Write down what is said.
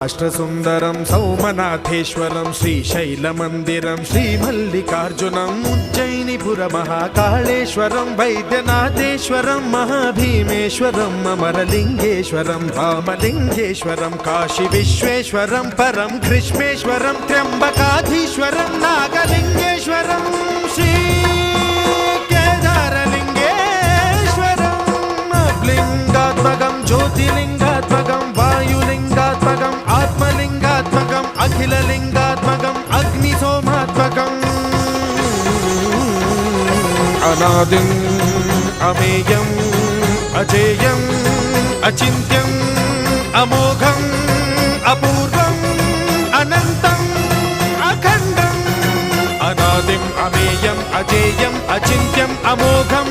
అష్టసుందరం సౌమనాథేశ్వరం శ్రీశైలమందిరం శ్రీమల్లికార్జునం ఉజ్జయినిపుర మహాకాళేశ్వరం వైద్యనాథేశ్వరం మహాభీమేశ్వరం అమరలింగేశ్వరం రామలింగేశ్వరం కాశీ విశ్వేశ్వరం పరం కృష్ణేశ్వరం త్ర్యంబకాధీశ్వరం నాగలింగేశ్వరం శ్రీ కేదారలింగేశ్వరం లింగాత్మకం జ్యోతిలింగాత్మకం వాయులింగాత్మకం ఆత్మలింగాత్మకం అఖిలలింగాత్మకం అగ్నిసోమాత్మకం అనాదిం అమేయం అజేయం అచింత్యం అమోఘం అపూర్వం అనంతం అఖండం అనాదిం అమేయం అజేయం అచింత్యం అమోఘం